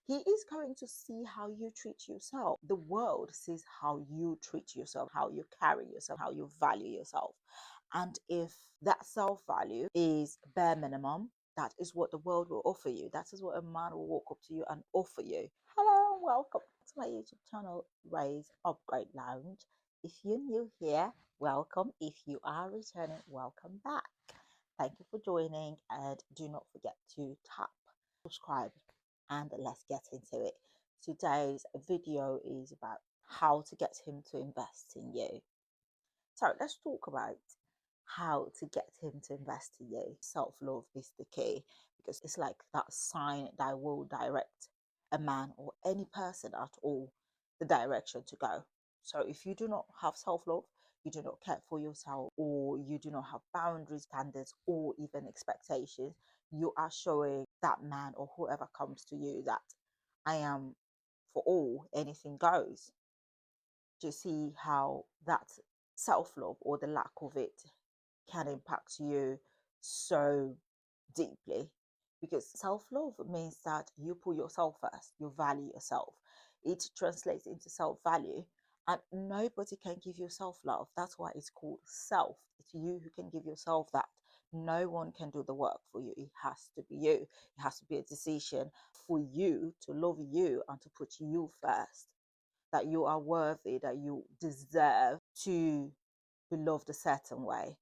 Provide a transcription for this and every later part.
he is going to see how you treat yourself. The world sees how you treat yourself, how you carry yourself, how you value yourself. And if that self value is bare minimum, that is what the world will offer you. That is what a man will walk up to you and offer you. Hello and welcome to my YouTube channel, Ray's Upgrade Lounge. If you're new here, welcome. If you are returning, welcome back. Thank you for joining, and do not forget to tap subscribe, and let's get into it. Today's video is about how to get him to invest in you. So let's talk about how to get him to invest in you. Self-love is the key, because it's like that sign that will direct a man or any person at all the direction to go. So if you do not have self-love, you do not care for yourself, or you do not have boundaries, standards, or even expectations, you are showing that man or whoever comes to you that I am for all, anything goes. To see how that self-love or the lack of it can impact you so deeply, because self-love means that you put yourself first, you value yourself. It translates into self-value, and nobody can give you self-love. That's why it's called self. It's you who can give yourself that. No one can do the work for you. It has to be you. It has to be a decision for you to love you and to put you first, that you are worthy, that you deserve to be loved a certain way,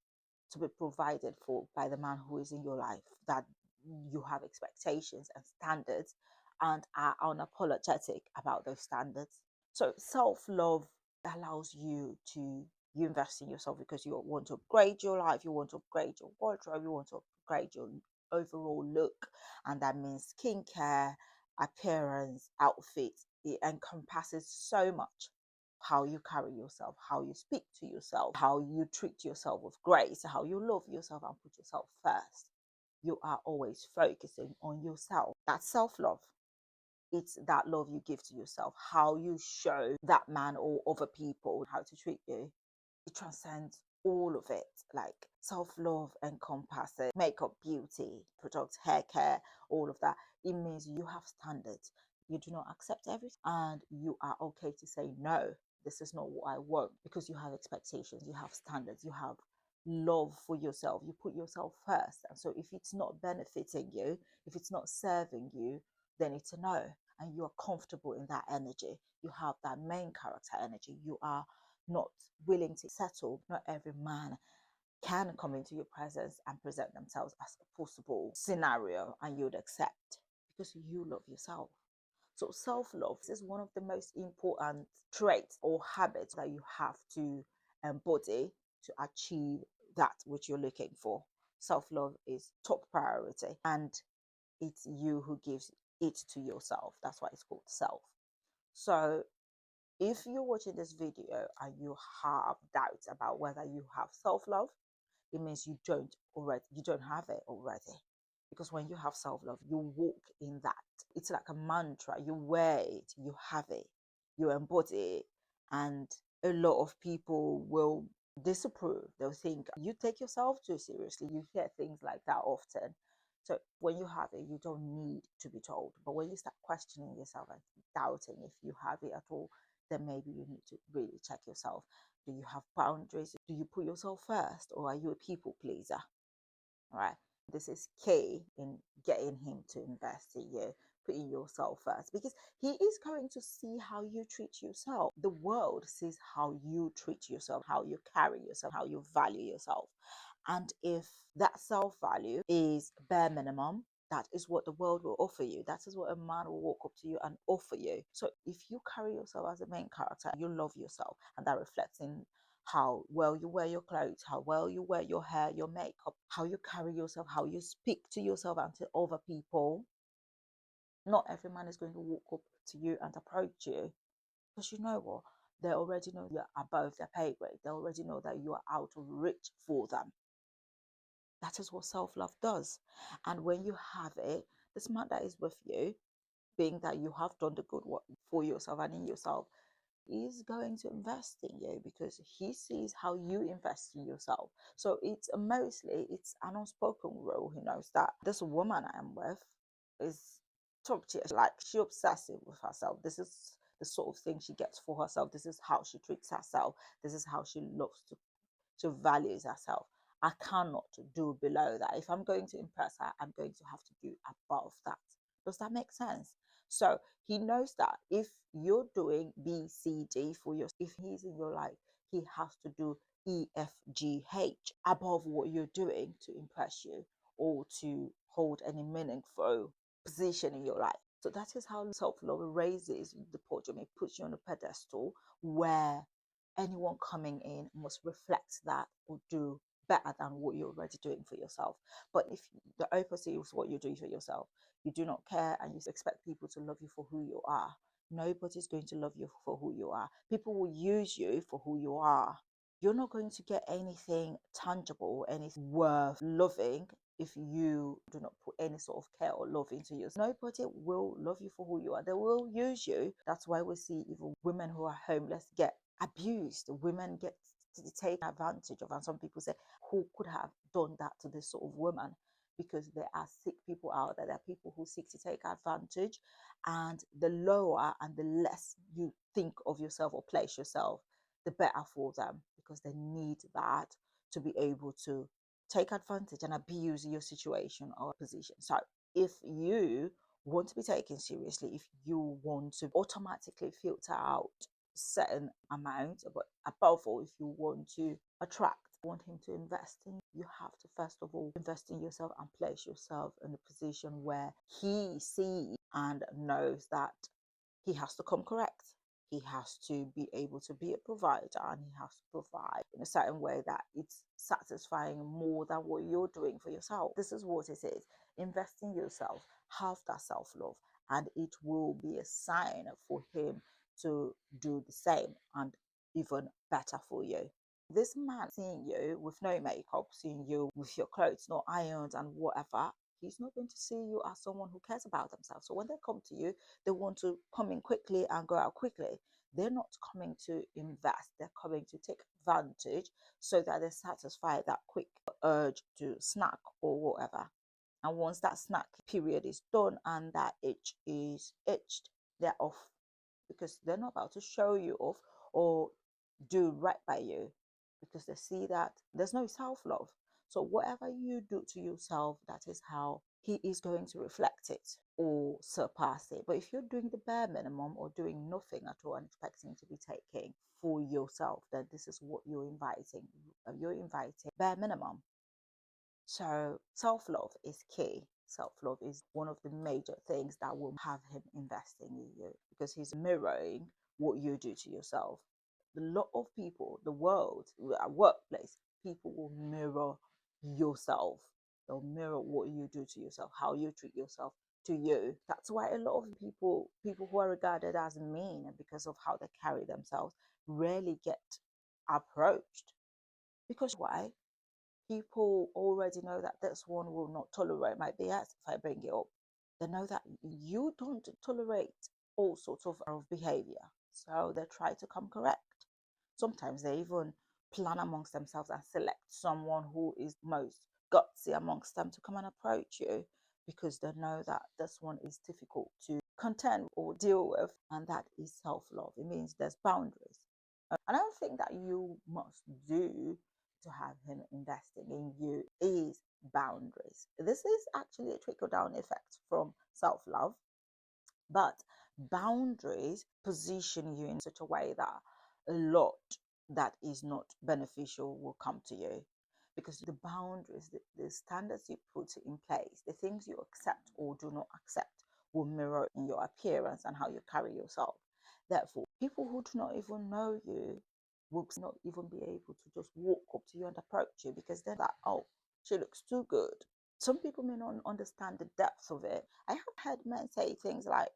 to be provided for by the man who is in your life, that you have expectations and standards and are unapologetic about those standards. So self-love allows you to you invest in yourself because you want to upgrade your life, you want to upgrade your wardrobe, you want to upgrade your overall look, and that means skincare, appearance, outfit. It encompasses so much. How you carry yourself, how you speak to yourself, how you treat yourself with grace, how you love yourself and put yourself first. You are always focusing on yourself. That's self-love. It's that love you give to yourself, how you show that man or other people how to treat you. It transcends all of it. Like self-love encompasses makeup, beauty, products, hair care, all of that. It means you have standards. You do not accept everything, and you are okay to say no. This is not what I want, because you have expectations, you have standards, you have love for yourself. You put yourself first. And so if it's not benefiting you, if it's not serving you, then it's a no. And you are comfortable in that energy. You have that main character energy. You are not willing to settle. Not every man can come into your presence and present themselves as a possible scenario and you'd accept, because you love yourself. So self-love is one of the most important traits or habits that you have to embody to achieve that which you're looking for. Self-love is top priority, and it's you who gives it to yourself. That's why it's called self. So if you're watching this video and you have doubts about whether you have self-love, it means you don't have it already. Because when you have self-love, you walk in that. It's like a mantra. You wear it, you have it, you embody it. And a lot of people will disapprove. They'll think you take yourself too seriously. You hear things like that often. So when you have it, you don't need to be told. But when you start questioning yourself and doubting if you have it at all, then maybe you need to really check yourself. Do you have boundaries? Do you put yourself first, or are you a people pleaser? Right. This is key in getting him to invest in you, putting yourself first, because he is going to see how you treat yourself. The world sees how you treat yourself, how you carry yourself, how you value yourself. And if that self value is bare minimum, that is what the world will offer you. That is what a man will walk up to you and offer you. So if you carry yourself as a main character, you love yourself, and that reflects in how well you wear your clothes, how well you wear your hair, your makeup, how you carry yourself, how you speak to yourself and to other people. Not every man is going to walk up to you and approach you, because you know what? They already know you're above their pay grade. They already know that you are out of reach for them. That is what self-love does. And when you have it, this man that is with you, being that you have done the good work for yourself and in yourself, is going to invest in you because he sees how you invest in yourself. So it's mostly it's an unspoken rule. He knows that this woman I am with is top tier. Like, she obsessive with herself. This is the sort of thing she gets for herself. This is how she treats herself. This is how she loves to values herself. I cannot do below that. If I'm going to impress her, I'm going to have to do above that. Does that make sense? So he knows that if you're doing B, C, D for your, if he's in your life, he has to do E, F, G, H above what you're doing to impress you or to hold any meaningful position in your life. So that is how self-love raises the podium. It puts you on a pedestal where anyone coming in must reflect that or do better than what you're already doing for yourself. But if the opposite is what you're doing for yourself, you do not care and you expect people to love you for who you are, nobody's going to love you for who you are. People will use you for who you are. You're not going to get anything tangible, anything worth loving if you do not put any sort of care or love into you. Nobody will love you for who you are. They will use you. That's why we see even women who are homeless get abused. Women get taken advantage of. And some people say, who could have done that to this sort of woman? Because there are sick people out there. There are people who seek to take advantage. And the lower and the less you think of yourself or place yourself, the better for them, because they need that to be able to take advantage and abuse your situation or position. So if you want to be taken seriously, if you want to automatically filter out certain amount, but above all, if you want to attract, want him to invest in, you have to first of all invest in yourself and place yourself in a position where he sees and knows that he has to come correct. He has to be able to be a provider, and he has to provide in a certain way that it's satisfying more than what you're doing for yourself. This is what it is. Invest in yourself, have that self-love, and it will be a sign for him to do the same and even better for you. This man seeing you with no makeup, seeing you with your clothes not ironed and whatever, he's not going to see you as someone who cares about themselves. So when they come to you, they want to come in quickly and go out quickly. They're not coming to invest, they're coming to take advantage so that they satisfy that quick urge to snack or whatever. And once that snack period is done and that itch is itched, they're off, because they're not about to show you off or do right by you, because they see that there's no self-love. So whatever you do to yourself, that is how he is going to reflect it or surpass it. But if you're doing the bare minimum or doing nothing at all and expecting to be taking for yourself, then this is what you're inviting. You're inviting bare minimum. So self-love is key. Self-love is one of the major things that will have him investing in you, because he's mirroring what you do to yourself. A lot of people, the world, at workplace, people will mirror yourself. They'll mirror what you do to yourself, how you treat yourself to you. That's why a lot of people who are regarded as mean because of how they carry themselves, rarely get approached. Because why? People already know that this one will not tolerate my BS if I bring it up. They know that you don't tolerate all sorts of behavior. So they try to come correct. Sometimes they even plan amongst themselves and select someone who is most gutsy amongst them to come and approach you, because they know that this one is difficult to contend or deal with, and that is self-love. It means there's boundaries. Another thing that you must do to have him investing in you is boundaries. This is actually a trickle down effect from self love, but boundaries position you in such a way that a lot that is not beneficial will come to you, because the boundaries, the standards you put in place, the things you accept or do not accept, will mirror in your appearance and how you carry yourself. Therefore, people who do not even know you will not even be able to just walk up to you and approach you, because they're like, oh, she looks too good. Some people may not understand the depth of it. I have heard men say things like,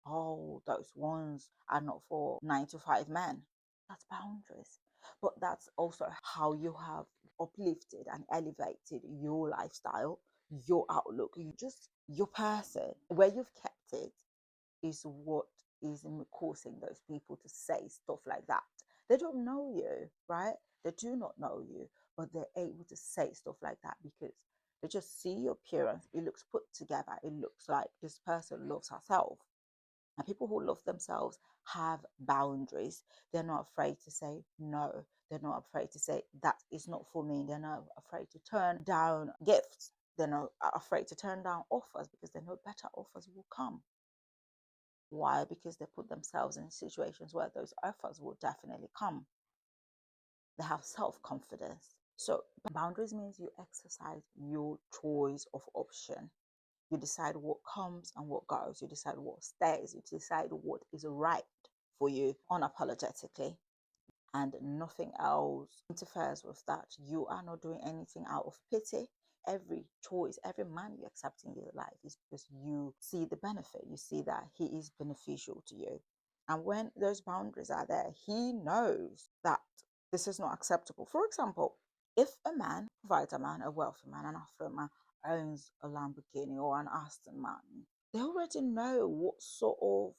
oh, those ones are not for 9 to 5 men. That's boundaries. But that's also how you have uplifted and elevated your lifestyle, your outlook, your person. Where you've kept it is what is causing those people to say stuff like that. They don't know you, right? They do not know you, but they're able to say stuff like that because They just see your appearance. It looks put together. It looks like this person loves herself. And people who love themselves have boundaries. They're not afraid to say no. They're not afraid to say that is not for me. They're not afraid to turn down gifts. They're not afraid to turn down offers because they know better offers will come. Why? Because they put themselves in situations where those offers will definitely come. They have self-confidence. So boundaries means you exercise your choice of option. You decide what comes and what goes. You decide what stays. You decide what is right for you unapologetically. And nothing else interferes with that. You are not doing anything out of pity. Every choice, every man you accept in your life is because you see the benefit. You see that he is beneficial to you. And when those boundaries are there, he knows that this is not acceptable. For example, if a man provides a man, a wealthy man, an affluent man, owns a Lamborghini or an Aston Martin, they already know what sort of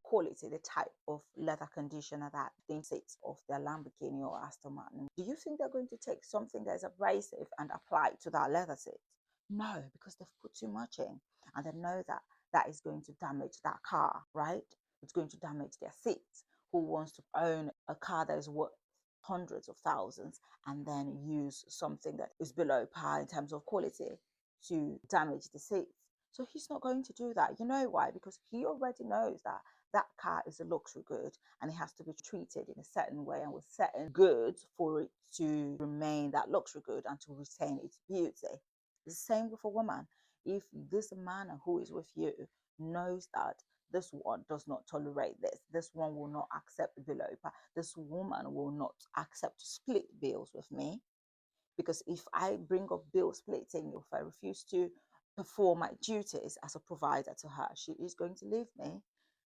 quality, the type of leather conditioner that they sits of their Lamborghini or Aston Martin. Do you think they're going to take something that is abrasive and apply it to that leather seat? No, because they've put too much in and they know that that is going to damage that car, right? It's going to damage their seats. Who wants to own a car that is worth hundreds of thousands and then use something that is below par in terms of quality to damage the seats? So he's not going to do that. You know why? Because he already knows that that car is a luxury good and it has to be treated in a certain way and with certain goods for it to remain that luxury good and to retain its beauty. The same with a woman. If this man who is with you knows that this one does not tolerate this one will not accept below par, this woman will not accept to split bills with me, because if I bring up bill splitting, if I refuse to perform my duties as a provider to her, she is going to leave me.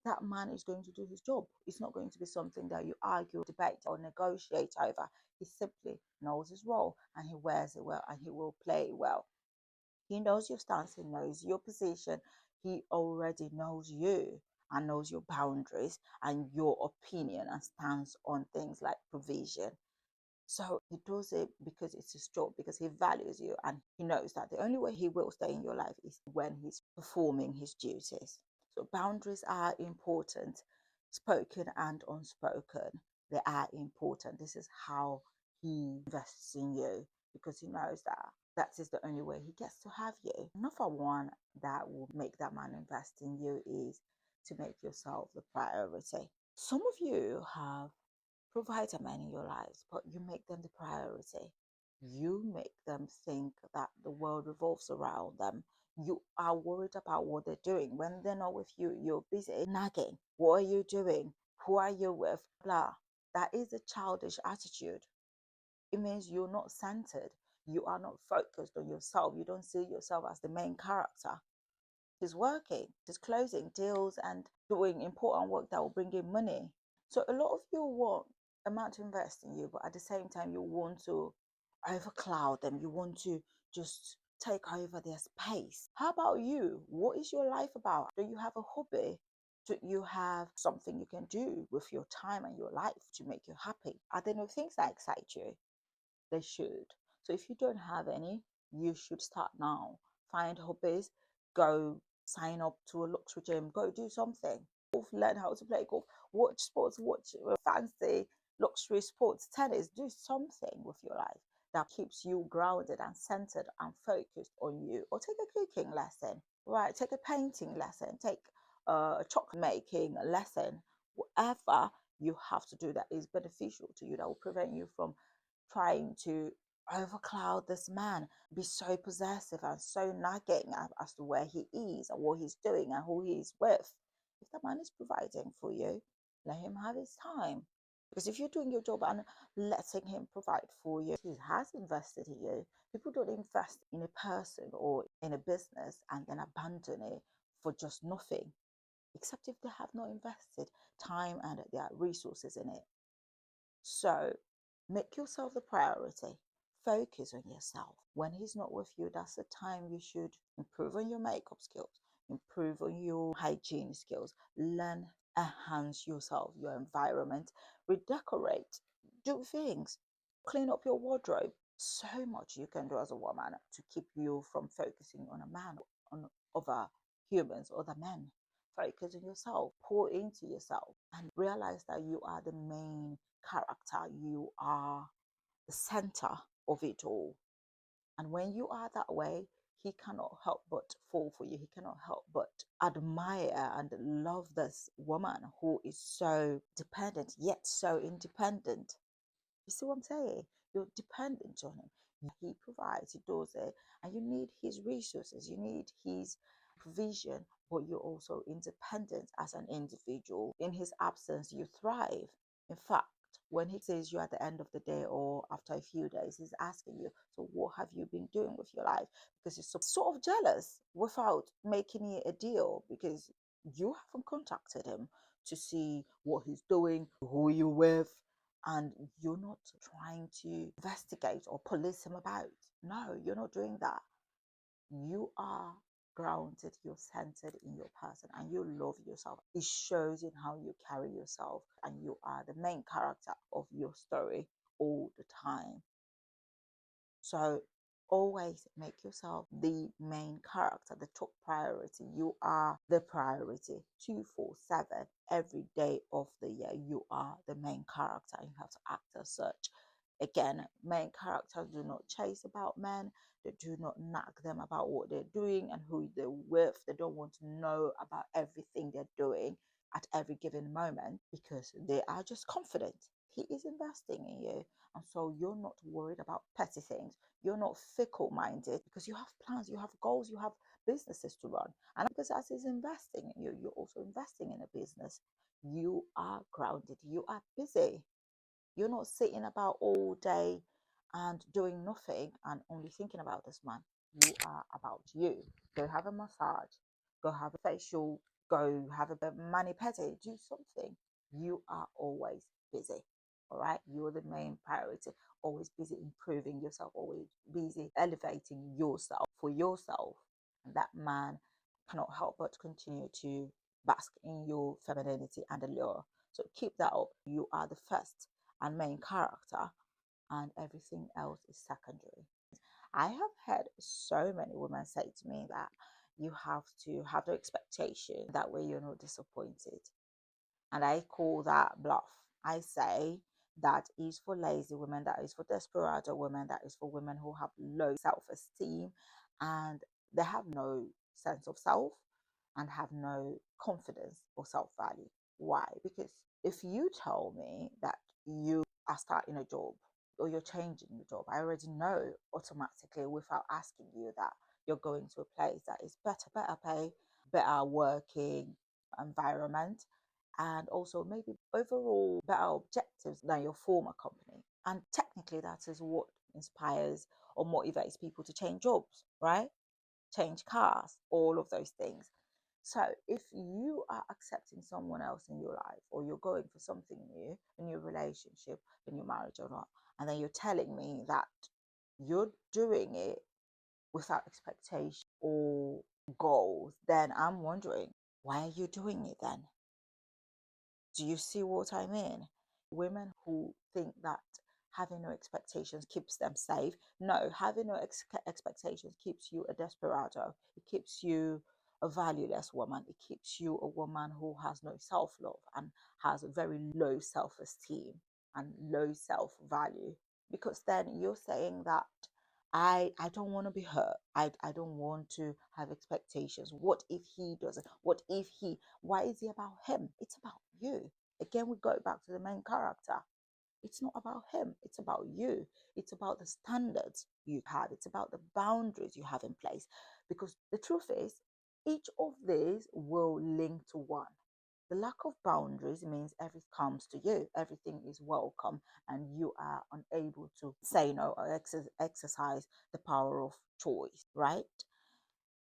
That man is going to do his job. It's not going to be something that you argue, debate, or negotiate over. He simply knows his role and he wears it well and he will play well. He knows your stance, he knows your position, he already knows you and knows your boundaries and your opinion and stance on things like provision. So he does it because it's his job, because he values you and he knows that the only way he will stay in your life is when he's performing his duties. So boundaries are important, spoken and unspoken. They are important. This is how he invests in you because he knows that that is the only way he gets to have you. Another one that will make that man invest in you is to make yourself the priority. Some of you have provider men in your lives, but you make them the priority. You make them think that the world revolves around them. You are worried about what they're doing. When they're not with you, you're busy nagging. What are you doing? Who are you with? Blah. That is a childish attitude. It means you're not centered. You are not focused on yourself. You don't see yourself as the main character. He's working, he's closing deals and doing important work that will bring in money. So a lot of you want a man to invest in you, but at the same time, you want to overcloud them. You want to just take over their space. How about you? What is your life about? Do you have a hobby? Do you have something you can do with your time and your life to make you happy? Are there no things that excite you? They should. So if you don't have any, you should start now. Find hobbies, go sign up to a luxury gym, go do something. Learn how to play golf, watch sports, watch fancy luxury sports, tennis, do something with your life that keeps you grounded and centered and focused on you. Or take a cooking lesson, right? Take a painting lesson, take a chocolate making lesson, whatever you have to do that is beneficial to you, that will prevent you from trying to overcloud this man, be so possessive and so nagging as to where he is and what he's doing and who he's with. If the man is providing for you, let him have his time. Because if you're doing your job and letting him provide for you, he has invested in you. People don't invest in a person or in a business and then abandon it for just nothing, except if they have not invested time and their resources in it. So make yourself the priority. Focus on yourself. When he's not with you, that's the time you should improve on your makeup skills, improve on your hygiene skills, learn, enhance yourself, your environment, redecorate, do things, clean up your wardrobe. so much you can do as a woman to keep you from focusing on a man, on other humans, other men. Focus on yourself, pour into yourself, and realize that you are the main character. You are the center of it all. And when you are that way, he cannot help but fall for you. He cannot help but admire and love this woman who is so dependent, yet so independent. You see what I'm saying? You're dependent on him. He provides, he does it, and you need his resources, you need his provision, but you're also independent as an individual. In his absence, you thrive. In fact, when he says you at the end of the day or after a few days, he's asking you, so what have you been doing with your life? Because he's sort of jealous without making it a deal, because you haven't contacted him to see what he's doing, who you're with, and you're not trying to investigate or police him about. No, you're not doing that. You are grounded, you're centered in your person, and you love yourself. It shows in how you carry yourself, and you are the main character of your story all the time. So always make yourself the main character, the top priority. You are the priority 247 every day of the year. You are the main character. You have to act as such. Again, main characters do not chase about men. They do not nag them about what they're doing and who they're with. They don't want to know about everything they're doing at every given moment, because they are just confident. He is investing in you. And so you're not worried about petty things. You're not fickle minded, because you have plans, you have goals, you have businesses to run. And because as he's investing in you, you're also investing in a business. You are grounded, you are busy. You're not sitting about all day and doing nothing and only thinking about this man. You are about you. Go have a massage, go have a facial, go have a mani pedi, do something. You are always busy. All right. You're the main priority. Always busy improving yourself, always busy elevating yourself for yourself. And that man cannot help but continue to bask in your femininity and allure. So keep that up. You are the first and main character, and everything else is secondary. I have heard so many women say to me that you have to have the expectation, that way you're not disappointed. And I call that bluff. I say that is for lazy women, that is for desperado women, that is for women who have low self esteem and they have no sense of self and have no confidence or self value. Why? Because if you tell me that you are starting a job or you're changing the job, I already know automatically without asking you that you're going to a place that is better pay, better working environment, and also maybe overall better objectives than your former company. And technically, that is what inspires or motivates people to change jobs, right? Change cars, all of those things. So if you are accepting someone else in your life, or you're going for something new, a new relationship, a new marriage or not, and then you're telling me that you're doing it without expectation or goals, then I'm wondering, why are you doing it then? Do you see what I mean? Women who think that having no expectations keeps them safe. No, having no expectations keeps you a desperado. It keeps you a valueless woman. It keeps you a woman who has no self love and has a very low self esteem and low self value. Because then you're saying that I don't want to be hurt. I don't want to have expectations. What if he doesn't? What if he? Why is it about him? It's about you. Again, we go back to the main character. It's not about him, it's about you. It's about the standards you have, it's about the boundaries you have in place. Because the truth is, each of these will link to one. The lack of boundaries means everything comes to you, everything is welcome, and you are unable to say no or exercise the power of choice, right?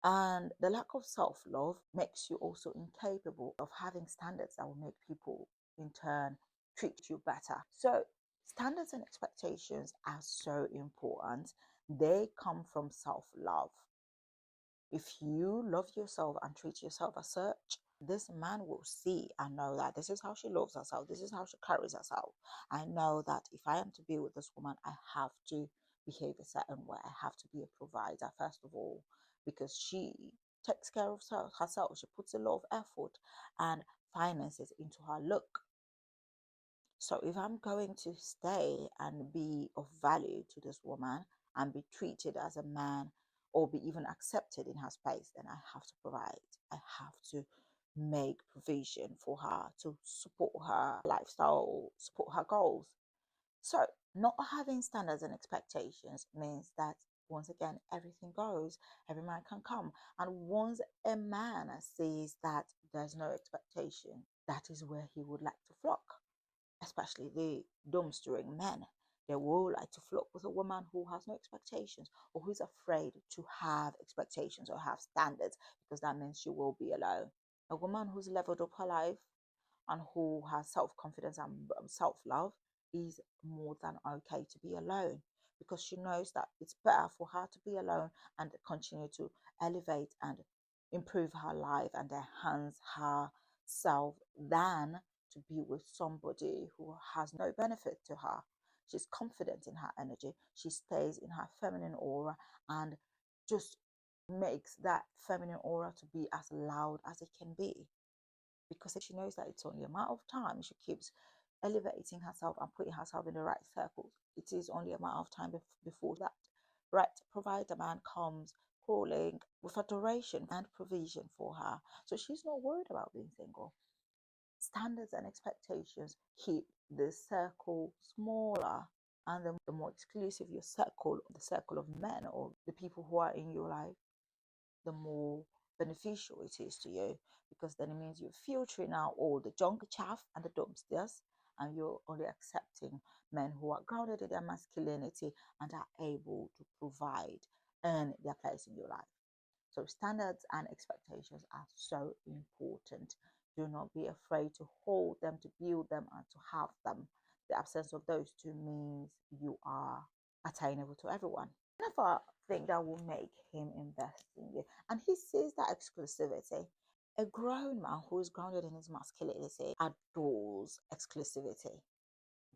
And the lack of self love makes you also incapable of having standards that will make people in turn treat you better. So, standards and expectations are so important. They come from self love. If you love yourself and treat yourself as such, this man will see and know that this is how she loves herself, this is how she carries herself. I know that if I am to be with this woman, I have to behave a certain way. I have to be a provider, first of all, because she takes care of herself. She puts a lot of effort and finances into her look. So if I'm going to stay and be of value to this woman and be treated as a man or be even accepted in her space, then I have to provide. I have to make provision for her to support her lifestyle, support her goals. So not having standards and expectations means that once again everything goes, every man can come. And once a man sees that there's no expectation, that is where he would like to flock, especially the dumpstering men. They will like to flock with a woman who has no expectations or who's afraid to have expectations or have standards, because that means she will be alone. A woman who's leveled up her life and who has self-confidence and self-love is more than okay to be alone, because she knows that it's better for her to be alone and continue to elevate and improve her life and enhance herself than to be with somebody who has no benefit to her. She's confident in her energy, she stays in her feminine aura and just makes that feminine aura to be as loud as it can be, because she knows that it's only a matter of time. She keeps elevating herself and putting herself in the right circles. It is only a matter of time before that right provider man comes crawling with adoration and provision for her. So she's not worried about being single. Standards and expectations keep the circle smaller, and the more exclusive your circle, the circle of men or the people who are in your life, the more beneficial it is to you, because then it means you're filtering out all the junk chaff and the dumpsters, and you're only accepting men who are grounded in their masculinity and are able to provide and their place in your life. So standards and expectations are so important. Do not be afraid to hold them, to build them, and to have them. The absence of those two means you are attainable to everyone. Another thing that will make him invest in you, and he sees that exclusivity. A grown man who is grounded in his masculinity adores exclusivity.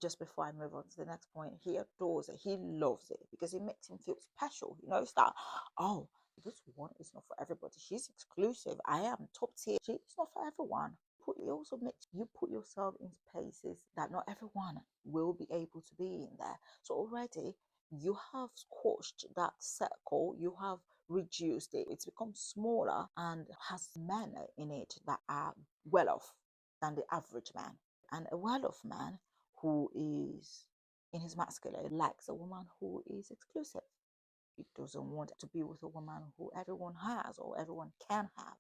Just before I move on to the next point, he adores it, he loves it, because it makes him feel special. He knows that, oh, this one is not for everybody, she's exclusive, I am top tier, she's not for everyone. It also makes you put yourself in places that not everyone will be able to be in there. So already you have squashed that circle, you have reduced it, it's become smaller and has men in it that are well off than the average man. And a well off man who is in his masculine likes a woman who is exclusive. He doesn't want to be with a woman who everyone has or everyone can have.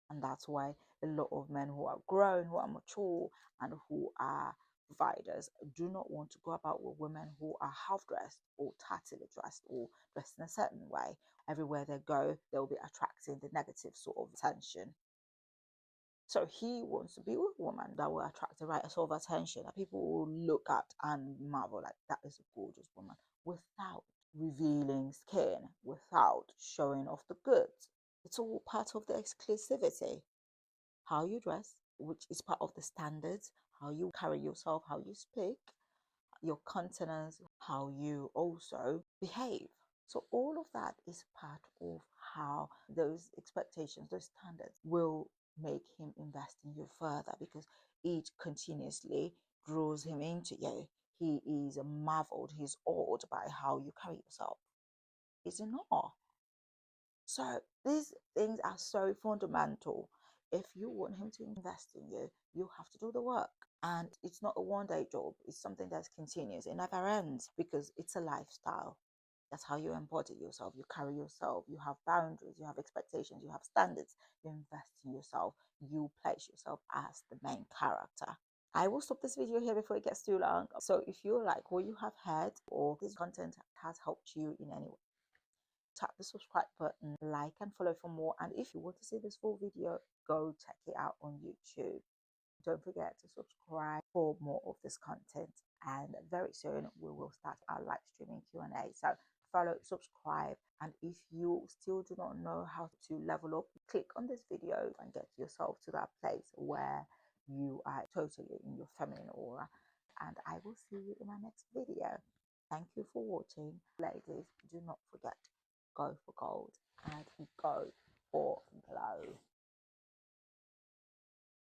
And that's why a lot of men who are grown, who are mature, and who are providers do not want to go about with women who are half dressed or tattily dressed or dressed in a certain way. Everywhere they go, they'll be attracting the negative sort of attention. So he wants to be with a woman that will attract the right sort of attention, that people will look at and marvel, like, that is a gorgeous woman, without revealing skin, without showing off the goods. It's all part of the exclusivity. How you dress, which is part of the standards, how you carry yourself, how you speak, your countenance, how you also behave. So all of that is part of how those expectations, those standards will make him invest in you further, because it continuously draws him into you. He is marveled, he's awed by how you carry yourself. He's in awe. So these things are so fundamental. If you want him to invest in you, you have to do the work. And it's not a one-day job, it's something that's continuous. It never ends, because it's a lifestyle. That's how you embody yourself, you carry yourself, you have boundaries, you have expectations, you have standards, you invest in yourself, you place yourself as the main character. I will stop this video here before it gets too long. So if you like what you have heard or this content has helped you in any way, tap the subscribe button, like and follow for more. And if you want to see this full video, go check it out on YouTube. Don't forget to subscribe for more of this content, and very soon we will start our live streaming Q&A. So follow, subscribe, and if you still do not know how to level up, click on this video and get yourself to that place where you are totally in your feminine aura. And I will see you in my next video. Thank you for watching. Ladies, do not forget, go for gold and go for glow.